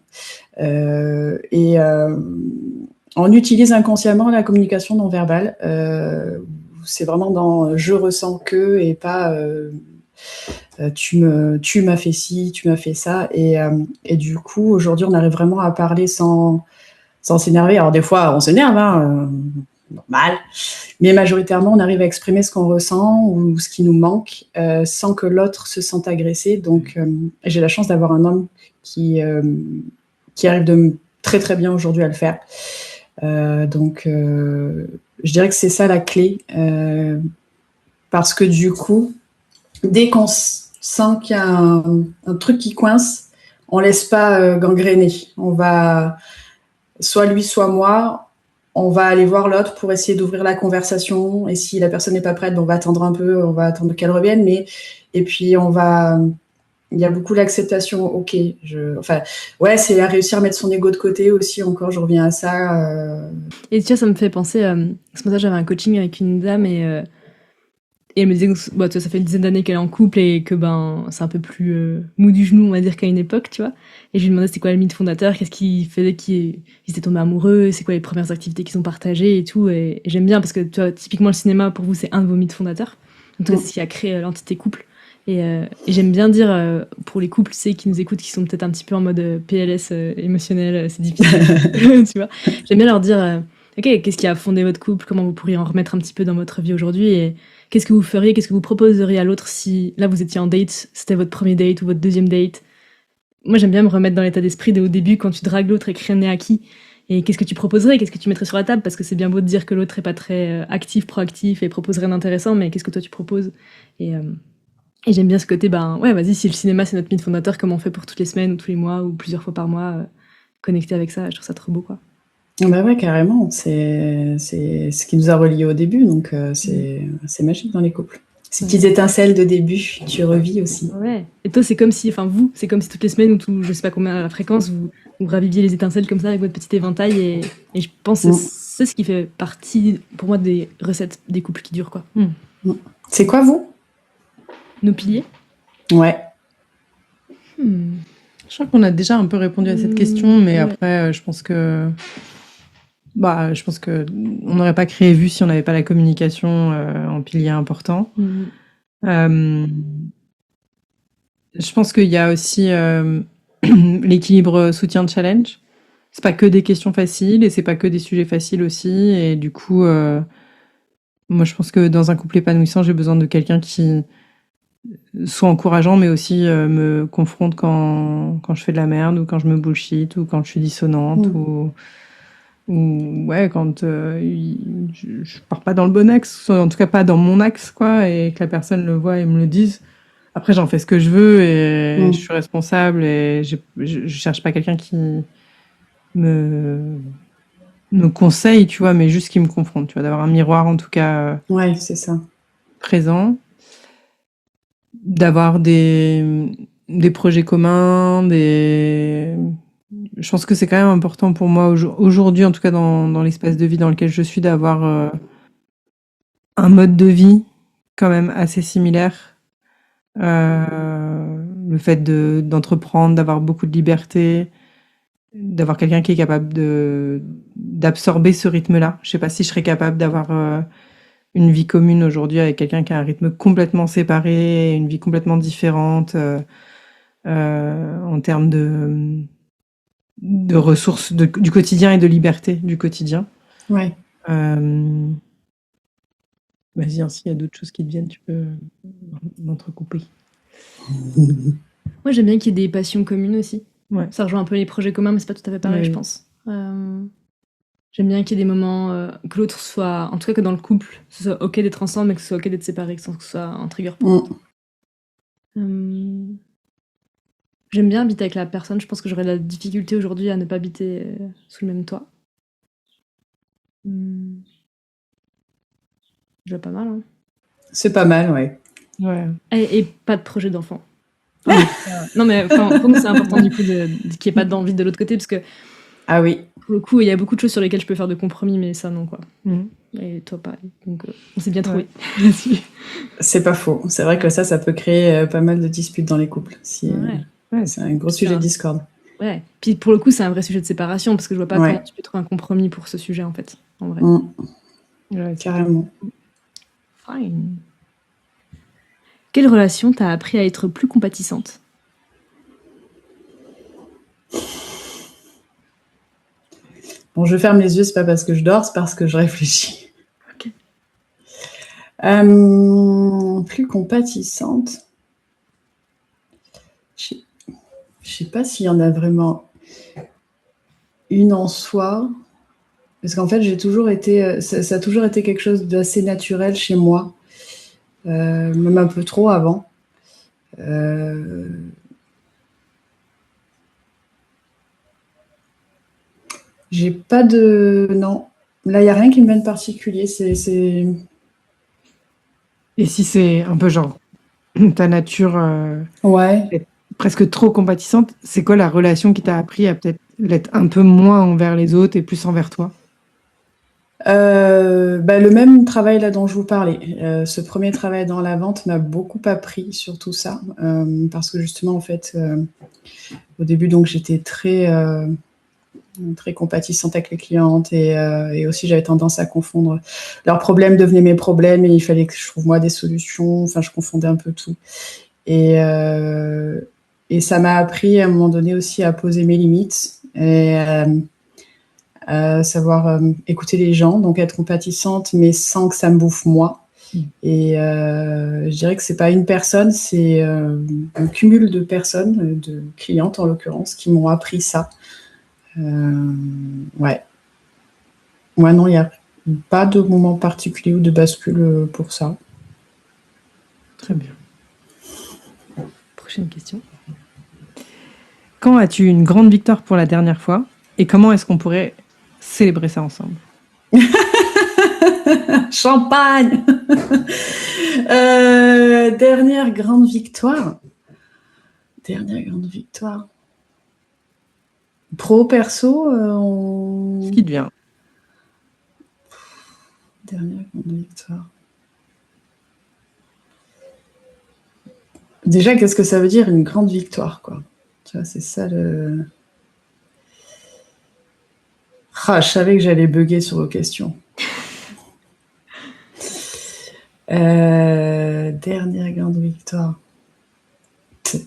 On utilise inconsciemment la communication non verbale. C'est vraiment dans je ressens que et pas tu m'as fait ci, tu m'as fait ça. Et du coup, aujourd'hui, on arrive vraiment à parler sans s'énerver. Alors des fois, on s'énerve, normal. Mais majoritairement, on arrive à exprimer ce qu'on ressent ou ce qui nous manque sans que l'autre se sente agressé. Donc, j'ai la chance d'avoir un homme qui qui arrivent très très bien aujourd'hui à le faire. Donc, je dirais que c'est ça la clé, parce que du coup, dès qu'on sent qu'il y a un truc qui coince, on laisse pas gangréner. On va, soit lui, soit moi, on va aller voir l'autre pour essayer d'ouvrir la conversation. Et si la personne n'est pas prête, on va attendre un peu, on va attendre qu'elle revienne. Et puis il y a beaucoup l'acceptation. Ok, ouais, c'est à réussir à mettre son ego de côté aussi. Encore, je reviens à ça. Et tu vois, ça me fait penser. Ce matin, j'avais un coaching avec une dame et elle me disait que tu vois, ça fait une dizaine d'années qu'elle est en couple et que c'est un peu plus mou du genou, on va dire, qu'à une époque, tu vois. Et je lui demandais c'était quoi le mythe fondateur, qu'est-ce qui faisait qu'ils étaient tombés amoureux, c'est quoi les premières activités qu'ils ont partagées et tout. Et j'aime bien parce que tu vois, typiquement le cinéma pour vous c'est un de vos mythes fondateurs. En tout cas, c'est ce qui a créé l'entité couple. Et j'aime bien dire pour les couples, qui nous écoutent, qui sont peut-être un petit peu en mode PLS émotionnel, c'est difficile, tu vois. J'aime bien leur dire, ok, qu'est-ce qui a fondé votre couple, comment vous pourriez en remettre un petit peu dans votre vie aujourd'hui et qu'est-ce que vous feriez, qu'est-ce que vous proposeriez à l'autre si là vous étiez en date, c'était votre premier date ou votre deuxième date. Moi j'aime bien me remettre dans l'état d'esprit au début quand tu dragues l'autre et que rien n'est acquis. Et qu'est-ce que tu proposerais, qu'est-ce que tu mettrais sur la table, parce que c'est bien beau de dire que l'autre est pas très actif, proactif et propose rien d'intéressant, mais qu'est-ce que toi tu proposes et j'aime bien ce côté, ouais, vas-y, si le cinéma c'est notre mythe fondateur, comment on fait pour toutes les semaines ou tous les mois ou plusieurs fois par mois, connecter avec ça, je trouve ça trop beau, quoi. Bah ouais, carrément. C'est ce qui nous a reliés au début, donc c'est magique dans les couples. Ces petites étincelles de début, tu revis aussi. Ouais. Et toi, c'est comme si toutes les semaines ou je sais pas combien à la fréquence, vous raviviez les étincelles comme ça avec votre petit éventail et je pense que c'est ce qui fait partie, pour moi, des recettes des couples qui durent, quoi. C'est quoi, vous? Nos piliers? Ouais. Je crois qu'on a déjà un peu répondu à cette question, mais après, je pense que on n'aurait pas créé Vue si on n'avait pas la communication en pilier important. Je pense qu'il y a aussi l'équilibre soutien-challenge. C'est pas que des questions faciles et c'est pas que des sujets faciles aussi. Et du coup, moi, je pense que dans un couple épanouissant, j'ai besoin de quelqu'un qui soit encourageant, mais aussi me confronte quand je fais de la merde ou quand je me bullshit ou quand je suis dissonante ou ouais, quand je pars pas dans le bon axe, en tout cas pas dans mon axe, quoi, et que la personne le voit et me le dise. Après, j'en fais ce que je veux et je suis responsable et je cherche pas quelqu'un qui me conseille, tu vois, mais juste qui me confronte, tu vois, d'avoir un miroir en tout cas ouais, c'est ça. Présent, d'avoir des projets communs, je pense que c'est quand même important pour moi aujourd'hui, en tout cas dans l'espace de vie dans lequel je suis, d'avoir un mode de vie quand même assez similaire. Le fait d'entreprendre, d'avoir beaucoup de liberté, d'avoir quelqu'un qui est capable d'absorber ce rythme-là. Je sais pas si je serais capable d'avoir une vie commune aujourd'hui avec quelqu'un qui a un rythme complètement séparé, une vie complètement différente en termes de ressources du quotidien et de liberté du quotidien. Ouais. Vas-y, s'il y a d'autres choses qui te viennent, tu peux m'entrecouper. Moi, j'aime bien qu'il y ait des passions communes aussi. Ouais. Ça rejoint un peu les projets communs, mais c'est pas tout à fait pareil, je pense. J'aime bien qu'il y ait des moments que l'autre soit, en tout cas que dans le couple, ce soit ok d'être ensemble, mais que ce soit ok d'être séparé, sans que ce soit un trigger point. J'aime bien habiter avec la personne. Je pense que j'aurais de la difficulté aujourd'hui à ne pas habiter sous le même toit. Déjà pas mal, hein. C'est pas mal, ouais. Et pas de projet d'enfant. Non, mais pour nous, c'est important du coup qu'il n'y ait pas d'envie de l'autre côté, parce que ah oui. Pour le coup, il y a beaucoup de choses sur lesquelles je peux faire de compromis, mais ça, non, quoi. Et toi, pareil. Donc, on s'est bien trouvé. C'est pas faux. C'est vrai que ça peut créer pas mal de disputes dans les couples. C'est un gros sujet de discorde. Ouais. Puis pour le coup, c'est un vrai sujet de séparation, parce que je vois pas comment tu peux trouver un compromis pour ce sujet, en fait, en vrai. Carrément. Fine. Quelle relation t'a appris à être plus compatissante ? Bon, je ferme les yeux, c'est pas parce que je dors, c'est parce que je réfléchis. Ok. Plus compatissante. Je sais pas s'il y en a vraiment une en soi, parce qu'en fait, j'ai toujours été, ça a toujours été quelque chose d'assez naturel chez moi, même un peu trop avant. Euh, j'ai pas de... Non, là, il n'y a rien qui me vient de particulier. Et si c'est un peu genre ta nature Ouais. est presque trop compatissante, c'est quoi la relation qui t'a appris à peut-être l'être un peu moins envers les autres et plus envers toi? Le même travail là dont je vous parlais. Ce premier travail dans la vente m'a beaucoup appris sur tout ça, parce que justement, en fait, au début, donc j'étais très compatissante avec les clientes et aussi j'avais tendance à confondre leurs problèmes devenaient mes problèmes et il fallait que je trouve moi des solutions. Enfin, je confondais un peu tout. Et ça m'a appris à un moment donné aussi à poser mes limites et savoir écouter les gens, donc être compatissante, mais sans que ça me bouffe moi. Et je dirais que c'est pas une personne, c'est un cumul de personnes, de clientes en l'occurrence, qui m'ont appris ça. Ouais. Moi, non, il n'y a pas de moment particulier ou de bascule pour ça. Très bien. Prochaine question. Quand as-tu une grande victoire pour la dernière fois et comment est-ce qu'on pourrait célébrer ça ensemble? Champagne. Dernière grande victoire. Pro, perso, Ce qui te vient. Dernière grande victoire. Déjà, qu'est-ce que ça veut dire une grande victoire, quoi? Tu vois, c'est ça le... Ah, je savais que j'allais bugger sur vos questions. Dernière grande victoire.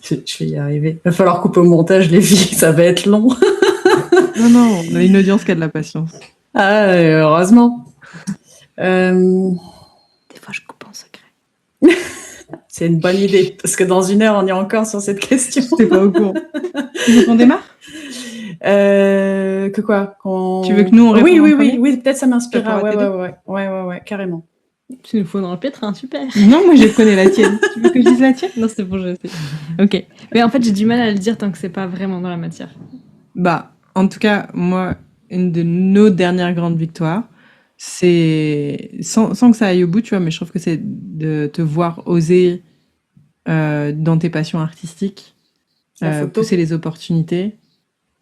Je vais y arriver. Il va falloir couper au montage les filles, ça va être long. Non, on a une audience qui a de la patience. Ah, heureusement. Des fois, je coupe en secret. C'est une bonne idée, parce que dans 1 heure, on est encore sur cette question. Je n'étais pas au courant. Tu veux qu'on démarre? Que quoi? Tu veux que nous, on réponde en premier? Oui, peut-être ça m'inspirera. Ça pourra Ouais, carrément. Tu nous faut dans le pétrin, super. Non, moi, je connais la tienne. Tu veux que je dise la tienne? Non, c'est bon, je sais. Ok. Mais en fait, j'ai du mal à le dire tant que c'est pas vraiment dans la matière. Bah, en tout cas, moi, une de nos dernières grandes victoires, c'est, sans que ça aille au bout, tu vois, mais je trouve que c'est de te voir oser dans tes passions artistiques, La photo. pousser les opportunités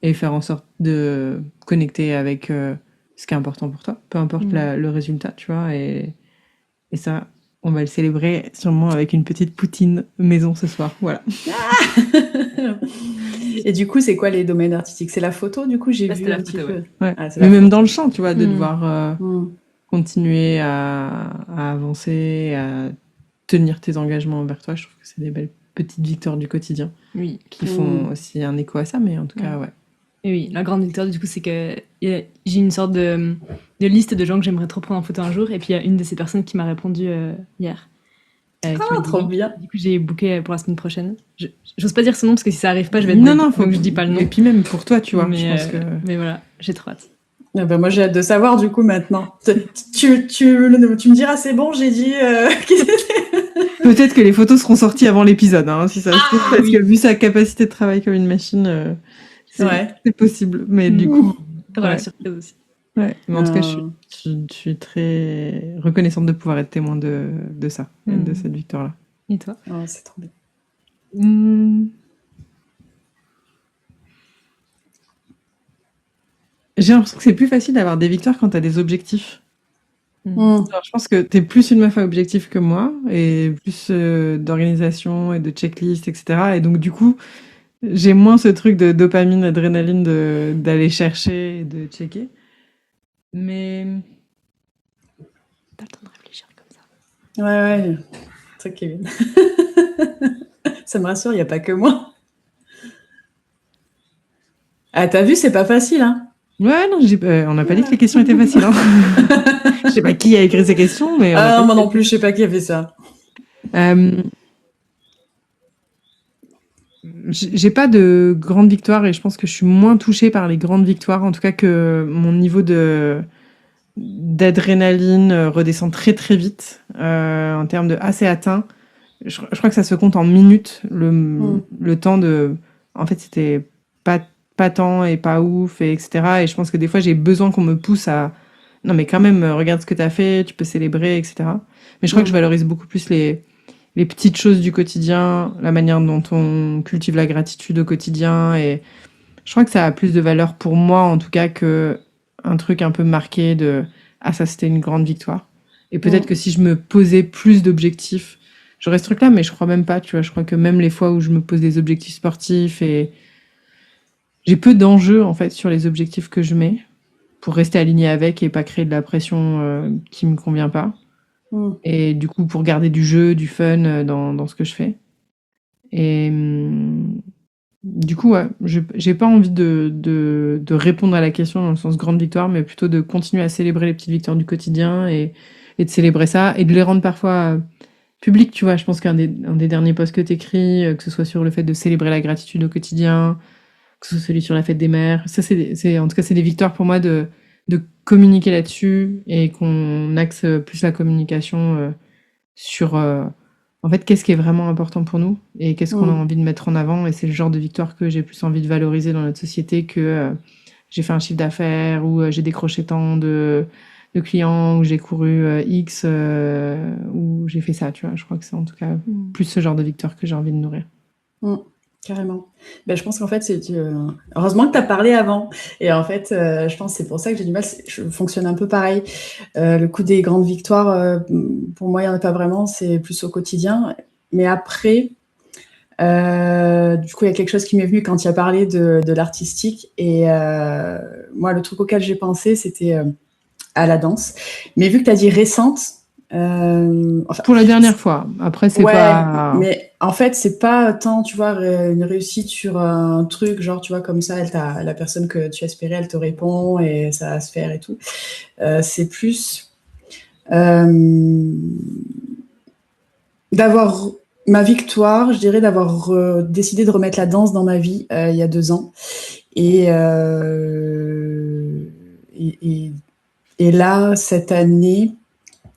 et faire en sorte de connecter avec ce qui est important pour toi, peu importe le résultat, tu vois, et ça, on va le célébrer sûrement avec une petite poutine maison ce soir, voilà. Et du coup, c'est quoi les domaines artistiques? C'est la photo, du coup, j'ai Là, vu c'était un la petit photo, peu. ouais. Ouais. Ah, c'est Mais la même photo. dans le champ, tu vois, de Mm. devoir continuer à avancer, à tenir tes engagements envers toi. Je trouve que c'est des belles petites victoires du quotidien Oui. qui font aussi un écho à ça, mais en tout cas, ouais. Et oui, la grande victoire, du coup, c'est que j'ai une sorte de liste de gens que j'aimerais trop prendre en photo un jour, et puis il y a une de ces personnes qui m'a répondu hier. Qui m'a dit trop oui. bien. Du coup, j'ai booké pour la semaine prochaine. J'ose pas dire ce nom parce que si ça arrive pas, je vais être Non, bête, faut donc je dis pas le nom. Et puis même pour toi, tu vois, mais, je pense que... mais voilà, j'ai trop hâte. Ah ben moi, j'ai hâte de savoir, du coup, maintenant. Tu me diras, c'est bon, j'ai dit... Peut-être que les photos seront sorties avant l'épisode, hein, si ça se trouve, parce oui. que vu sa capacité de travail comme une machine, c'est possible. Mais du coup... Voilà, surprise aussi. Ouais, mais en tout cas, je suis très reconnaissante de pouvoir être témoin de ça, de cette victoire-là. Et toi? Oh, c'est trop bien. J'ai l'impression que c'est plus facile d'avoir des victoires quand t'as des objectifs. Alors, je pense que t'es plus une meuf à objectifs que moi, et plus d'organisation et de checklist, etc. Et donc, du coup, j'ai moins ce truc de dopamine, adrénaline d'aller chercher et de checker. Mais... Pas le temps de réfléchir comme ça. Ouais. Toi, Kevin. Ça me rassure, il n'y a pas que moi. Ah, t'as vu, c'est pas facile, hein? Ouais, non, on n'a pas dit que les questions étaient faciles. Hein. Je sais pas qui a écrit ces questions, mais... moi non plus, je sais pas qui a fait ça. j'ai pas de grandes victoires et je pense que je suis moins touchée par les grandes victoires, en tout cas que mon niveau d'adrénaline redescend très très vite en termes de c'est atteint. Je crois que ça se compte en minutes, le temps de... En fait, c'était pas tant et pas ouf, et etc. Et je pense que des fois, j'ai besoin qu'on me pousse à... Non, mais quand même, regarde ce que t'as fait, tu peux célébrer, etc. Mais je crois que je valorise beaucoup plus les petites choses du quotidien, la manière dont on cultive la gratitude au quotidien. Et je crois que ça a plus de valeur pour moi, en tout cas, que un truc un peu marqué de ça, c'était une grande victoire. Et peut-être que si je me posais plus d'objectifs, j'aurais ce truc-là, mais je crois même pas, tu vois. Je crois que même les fois où je me pose des objectifs sportifs et j'ai peu d'enjeux, en fait, sur les objectifs que je mets pour rester aligné avec et pas créer de la pression qui me convient pas. Et du coup, pour garder du jeu, du fun dans ce que je fais. Et du coup, ouais, j'ai pas envie de répondre à la question dans le sens grande victoire, mais plutôt de continuer à célébrer les petites victoires du quotidien et de célébrer ça et de les rendre parfois publiques, tu vois. Je pense qu'un des derniers posts que t'écris, que ce soit sur le fait de célébrer la gratitude au quotidien, que ce soit celui sur la fête des mères, ça en tout cas, c'est des victoires pour moi de communiquer là-dessus et qu'on axe plus la communication sur en fait qu'est-ce qui est vraiment important pour nous et qu'est-ce qu'on a envie de mettre en avant, et c'est le genre de victoire que j'ai plus envie de valoriser dans notre société que j'ai fait un chiffre d'affaires ou j'ai décroché tant de clients ou j'ai couru X ou j'ai fait ça, tu vois. Je crois que c'est en tout cas plus ce genre de victoire que j'ai envie de nourrir. Carrément. Je pense qu'en fait, heureusement que tu as parlé avant. Et en fait, je pense que c'est pour ça que j'ai du mal. Je fonctionne un peu pareil. Le coup des grandes victoires, pour moi, il n'y en a pas vraiment. C'est plus au quotidien. Mais après, du coup, il y a quelque chose qui m'est venu quand tu as parlé de l'artistique. Et moi, le truc auquel j'ai pensé, c'était à la danse. Mais vu que tu as dit récente, pour la dernière fois. Après, c'est pas... mais en fait, c'est pas tant, tu vois, une réussite sur un truc, genre, tu vois, comme ça, la personne que tu espérais, elle te répond et ça va se faire et tout. C'est plus d'avoir ma victoire, je dirais, d'avoir décidé de remettre la danse dans ma vie il y a 2 ans. Et là, cette année,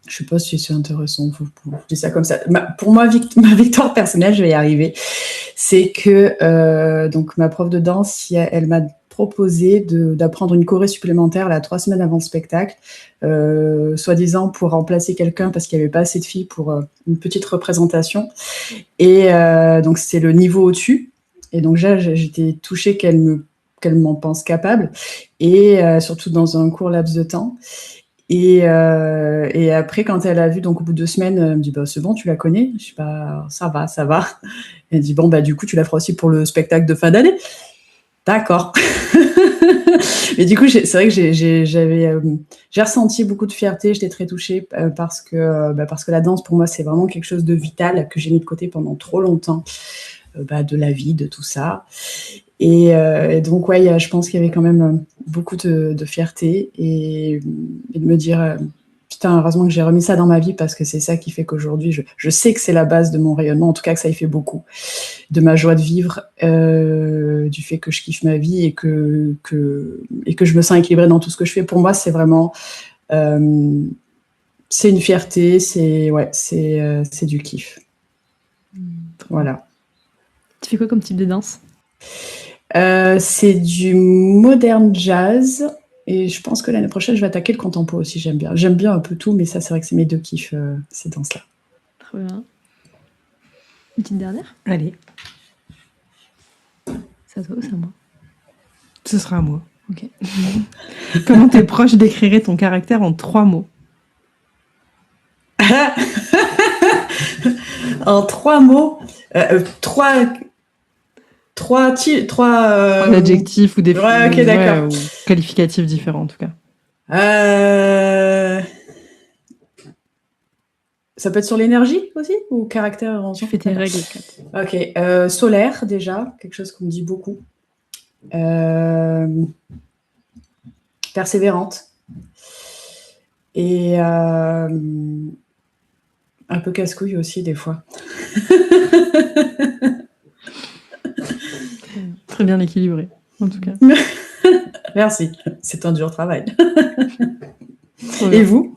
je sais pas si c'est intéressant, je dis ça comme ça. Pour moi, ma victoire personnelle, je vais y arriver. C'est que donc ma prof de danse, elle m'a proposé d'apprendre une choré supplémentaire là 3 semaines avant le spectacle, soi-disant pour remplacer quelqu'un parce qu'il n'y avait pas assez de filles pour une petite représentation. Et donc c'était le niveau au-dessus. Et donc j'étais touchée qu'elle m'en pense capable, et surtout dans un court laps de temps. Et après, quand elle a vu, donc au bout de 2 semaines, elle me dit c'est bon, tu la connais? Je dis ça va. Elle dit du coup, tu la feras aussi pour le spectacle de fin d'année. D'accord. Mais du coup, c'est vrai que j'ai ressenti beaucoup de fierté. J'étais très touchée parce que la danse, pour moi, c'est vraiment quelque chose de vital que j'ai mis de côté pendant trop longtemps, de la vie, de tout ça. Et donc, ouais, je pense qu'il y avait quand même beaucoup de fierté et de me dire putain, heureusement que j'ai remis ça dans ma vie, parce que c'est ça qui fait qu'aujourd'hui, je sais que c'est la base de mon rayonnement, en tout cas que ça y fait beaucoup, de ma joie de vivre, du fait que je kiffe ma vie et que je me sens équilibrée dans tout ce que je fais. Pour moi, c'est vraiment... c'est une fierté, c'est du kiff. Voilà. Tu fais quoi comme type de danse ? C'est du modern jazz, et je pense que l'année prochaine je vais attaquer le contempo aussi. J'aime bien un peu tout, mais ça, c'est vrai que c'est mes 2 kiffs, ces danses-là. Très bien. Une petite dernière ? Allez. C'est à toi ou c'est à moi ? Ce sera à moi. Ok. Comment tes proches décriraient ton caractère en 3 mots ? En 3 mots, 3 adjectifs ou des ouais, ok, d'accord. ou qualificatifs différents en tout cas. Ça peut être sur l'énergie aussi, ou caractère en Tu fais tes règles, Kat. Ok, solaire déjà, quelque chose qu'on me dit beaucoup. Persévérante. Et un peu casse-couille aussi des fois. très bien équilibré, en tout cas. Merci, c'est un dur travail. Trop Et bien. vous?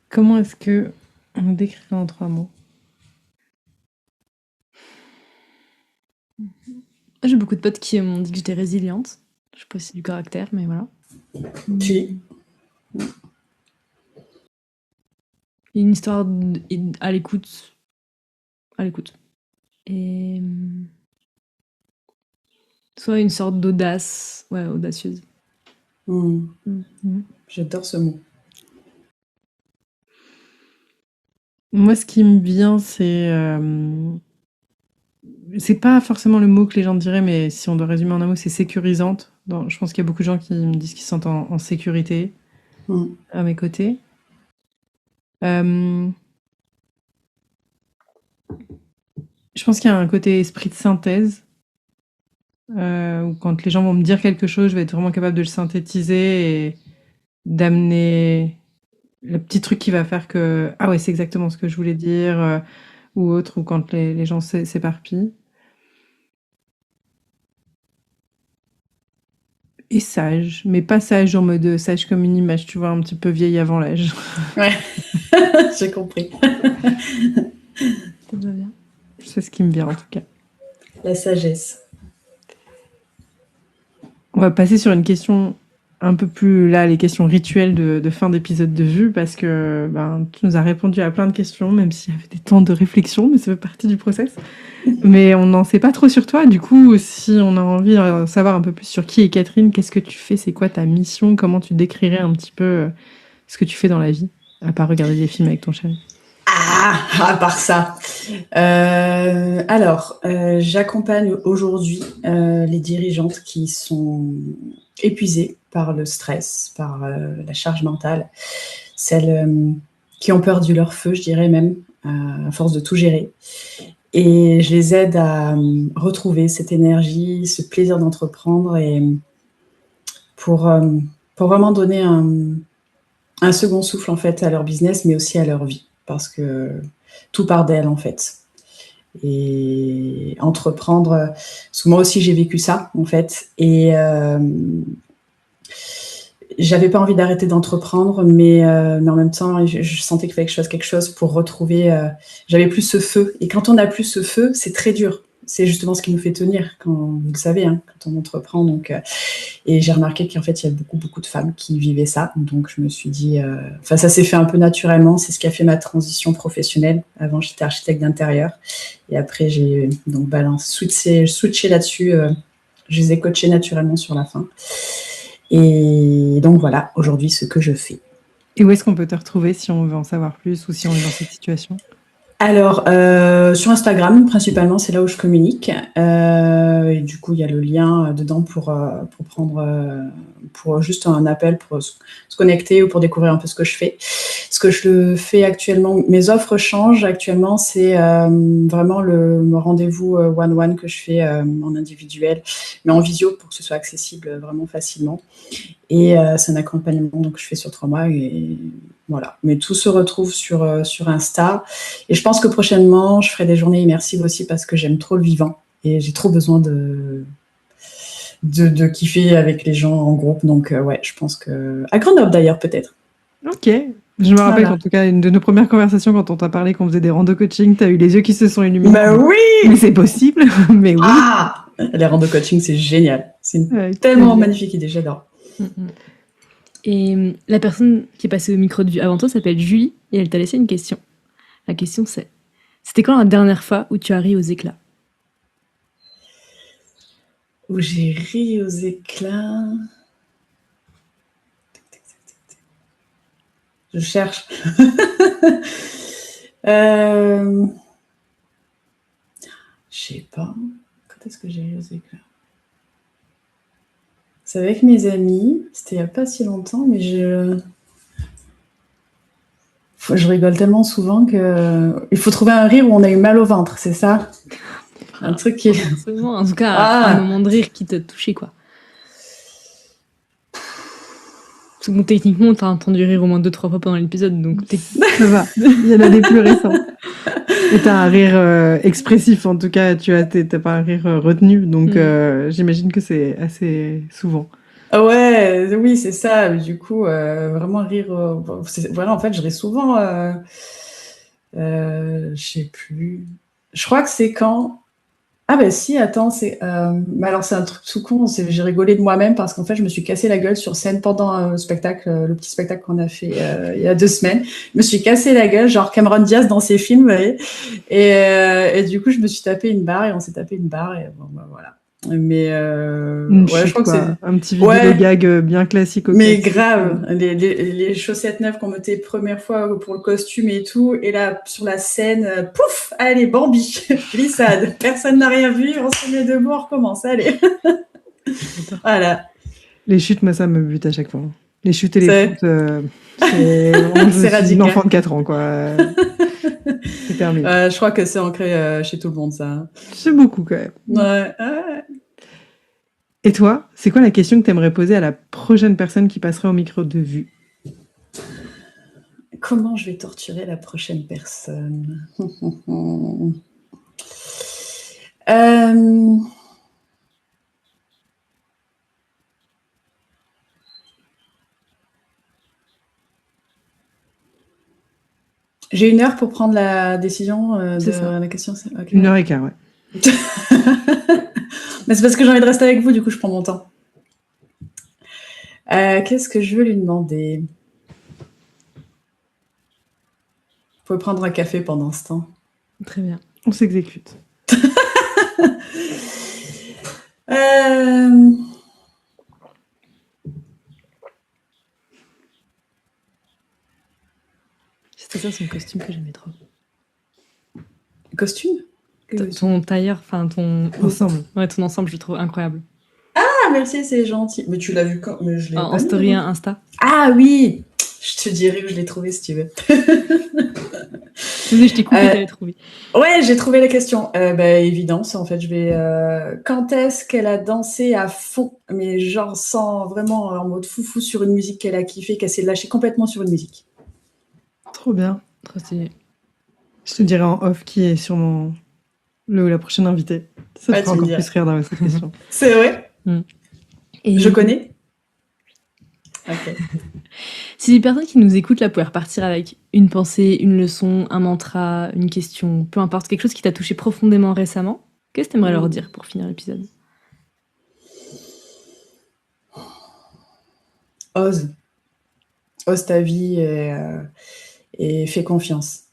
Comment est-ce que on décrirait en 3 mots? J'ai beaucoup de potes qui m'ont dit que j'étais résiliente. Je sais pas si c'est du caractère, mais voilà. Si. Une histoire à l'écoute. À l'écoute. Et soit une sorte d'audace. Ouais, audacieuse. J'adore ce mot. Moi, ce qui me vient, c'est pas forcément le mot que les gens diraient, mais si on doit résumer en un mot, c'est sécurisante. Je pense qu'il y a beaucoup de gens qui me disent qu'ils se sentent en sécurité à mes côtés. Je pense qu'il y a un côté esprit de synthèse, où quand les gens vont me dire quelque chose, je vais être vraiment capable de le synthétiser et d'amener le petit truc qui va faire que ah ouais, c'est exactement ce que je voulais dire, ou autre, ou quand les gens s'éparpillent. Et sage, mais pas sage en mode sage comme une image, tu vois, un petit peu vieille avant l'âge. Ouais, j'ai compris. Ça va bien. C'est ce qui me vient en tout cas. La sagesse. On va passer sur une question un peu plus, là, les questions rituelles de fin d'épisode de Vue, parce que tu nous as répondu à plein de questions, même s'il y avait des temps de réflexion, mais ça fait partie du process. Mais on n'en sait pas trop sur toi. Du coup, si on a envie de savoir un peu plus sur qui est Catherine, qu'est-ce que tu fais, c'est quoi ta mission, comment tu décrirais un petit peu ce que tu fais dans la vie, à part regarder des films avec ton chéri? À part ça. J'accompagne aujourd'hui les dirigeantes qui sont épuisées par le stress, par la charge mentale, celles qui ont perdu leur feu, je dirais même, à force de tout gérer. Et je les aide à retrouver cette énergie, ce plaisir d'entreprendre et pour vraiment donner un second souffle en fait à leur business, mais aussi à leur vie, parce que tout part d'elles en fait. Et entreprendre, parce que moi aussi j'ai vécu ça en fait, et j'avais pas envie d'arrêter d'entreprendre, mais en même temps je sentais qu'il fallait que je fasse quelque chose pour retrouver, j'avais plus ce feu, et quand on n'a plus ce feu, c'est très dur. C'est justement ce qui nous fait tenir, quand, vous le savez, hein, quand on entreprend. Donc, et j'ai remarqué qu'en fait, il y a beaucoup de femmes qui vivaient ça. Donc, je me suis dit... ça s'est fait un peu naturellement. C'est ce qui a fait ma transition professionnelle. Avant, j'étais architecte d'intérieur. Et après, j'ai donc switché là-dessus. Je les ai coachés naturellement sur la fin. Et donc, voilà, aujourd'hui, ce que je fais. Et où est-ce qu'on peut te retrouver si on veut en savoir plus ou si on est dans cette situation? Alors, sur Instagram, principalement, c'est là où je communique. Et du coup, il y a le lien dedans pour juste un appel, pour se connecter ou pour découvrir un peu ce que je fais. Ce que je fais actuellement, mes offres changent. Actuellement, c'est vraiment le rendez-vous one-one que je fais en individuel, mais en visio pour que ce soit accessible vraiment facilement. Et c'est un accompagnement donc, que je fais sur 3 mois. Et voilà. Mais tout se retrouve sur Insta. Et je pense que prochainement, je ferai des journées immersives aussi parce que j'aime trop le vivant. Et j'ai trop besoin de kiffer avec les gens en groupe. Donc, ouais, je pense que... À Grenoble, d'ailleurs, peut-être. Ok. Je me rappelle qu'en tout cas, une de nos premières conversations, quand on t'a parlé qu'on faisait des randos coaching, t'as eu les yeux qui se sont illuminés. Bah oui! Mais c'est possible, mais oui. Ah! Les randos coaching, c'est génial. C'est tellement magnifique idée, j'adore. Et la personne qui est passée au micro de Vue avant toi s'appelle Julie et elle t'a laissé une question. La question c'est: c'était quand la dernière fois où tu as ri aux éclats? Où j'ai ri aux éclats. Je cherche. Je sais pas. Quand est-ce que j'ai ri aux éclats? C'est avec mes amis. C'était il n'y a pas si longtemps, mais je rigole tellement souvent que il faut trouver un rire où on a eu mal au ventre, c'est ça? Un truc qui est... Absolument. En tout cas, un moment de rire qui t'a touché, quoi. Bon, techniquement, t'as entendu rire au moins 2-3 fois pendant l'épisode, donc Ça va, il y en a des plus récents. Et t'as un rire expressif, en tout cas, t'as pas un rire retenu, donc j'imagine que c'est assez souvent. Ouais, oui, c'est ça. Mais du coup, vraiment rire. Voilà, en fait, je ris souvent. Je sais plus. Je crois que c'est quand. Ah ben si, attends, mais alors c'est un truc tout con. J'ai rigolé de moi-même parce qu'en fait, je me suis cassé la gueule sur scène pendant un spectacle, le petit spectacle qu'on a fait il y a 2 semaines. Je me suis cassé la gueule, genre Cameron Diaz dans ses films, vous voyez. Et du coup, je me suis tapé une barre et on s'est tapé une barre et bon, bah, voilà. Mais Une ouais, je chute, crois que quoi. c'est. Un petit vidéo Ouais, gag bien classique au mais classique. grave, les chaussettes neuves qu'on mettait première fois pour le costume et tout, et là sur la scène, pouf, allez, Bambi, glissade, personne n'a rien vu, on se met debout, on recommence, allez. Voilà. Les chutes, moi, ça me bute à chaque fois. Les chutes et les C'est- foot, je C'est suis une radical. enfant de 4 ans, quoi. C'est terminé. Je crois que c'est ancré chez tout le monde, ça. C'est beaucoup, quand même. Ouais, ouais. Et toi, c'est quoi la question que tu aimerais poser à la prochaine personne qui passerait au micro de vue? Comment je vais torturer la prochaine personne? J'ai 1 heure pour prendre la décision C'est de ça. la question. Ok. 1h15, ouais. Mais c'est parce que j'ai envie de rester avec vous, du coup, je prends mon temps. Qu'est-ce que je veux lui demander? Vous pouvez prendre un café pendant ce temps. Très bien. On s'exécute. C'était ça son costume que j'aimais trop. Costume? Ton tailleur, enfin ton Ensemble. Ouais, ton ensemble, je le trouve incroyable. Ah, merci, c'est gentil. Mais tu l'as vu quand? Mais je l'ai En pas mis, story hein. Insta. Ah oui! Je te dirai où je l'ai trouvé si tu veux. Désolée, je t'ai coupé, t'avais trouvé. Ouais, j'ai trouvé la question. Évidence, en fait, je vais. Quand est-ce qu'elle a dansé à fond, mais genre sans vraiment en mode foufou sur une musique qu'elle a kiffé, qu'elle s'est lâchée complètement sur une musique? Trop bien. Trop stylé. Je te dirai en off qui est sûrement la prochaine invitée. Ça te Ouais, fera tu me encore diras. plus rire dans cette question. C'est vrai? Et Je connais? Ok. si les personnes qui nous écoutent là pouvaient repartir avec une pensée, une leçon, un mantra, une question, peu importe, quelque chose qui t'a touché profondément récemment, qu'est-ce que t'aimerais leur dire pour finir l'épisode? Ose. Ose ta vie et fais confiance.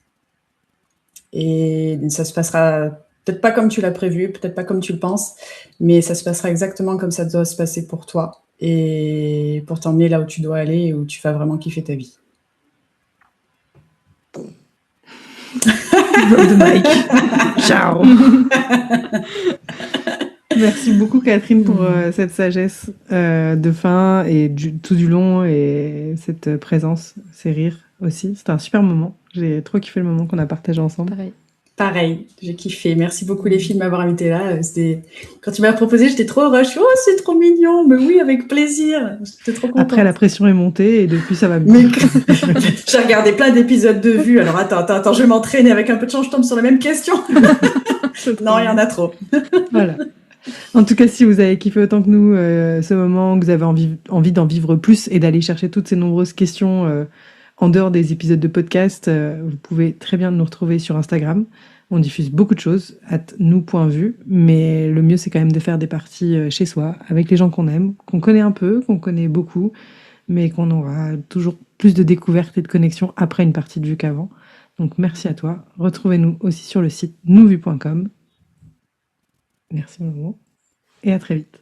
Et ça se passera peut-être pas comme tu l'as prévu, peut-être pas comme tu le penses, mais ça se passera exactement comme ça doit se passer pour toi et pour t'emmener là où tu dois aller et où tu vas vraiment kiffer ta vie. Drop the mic. Ciao. Merci beaucoup Catherine pour cette sagesse de fin et tout du long et cette présence, ces rires aussi. C'était un super moment. J'ai trop kiffé le moment qu'on a partagé ensemble. Pareil. Pareil, j'ai kiffé. Merci beaucoup les filles de m'avoir invité là. Quand tu m'as proposé, j'étais trop heureuse. Je suis, oh, c'est trop mignon. Mais oui, avec plaisir. J'étais trop contente. Après, la pression est montée et depuis, ça va mieux. Mais j'ai regardé plein d'épisodes de vue. Alors attends, je vais m'entraîner. Avec un peu de chance, je tombe sur la même question. Non, il y en a trop. Voilà. En tout cas, si vous avez kiffé autant que nous ce moment, que vous avez envie d'en vivre plus et d'aller chercher toutes ces nombreuses questions en dehors des épisodes de podcast, vous pouvez très bien nous retrouver sur Instagram. On diffuse beaucoup de choses, @nous.vue, mais le mieux, c'est quand même de faire des parties chez soi, avec les gens qu'on aime, qu'on connaît un peu, qu'on connaît beaucoup, mais qu'on aura toujours plus de découvertes et de connexions après une partie de vue qu'avant. Donc, merci à toi. Retrouvez-nous aussi sur le site nousvue.com. Merci Momo, et à très vite.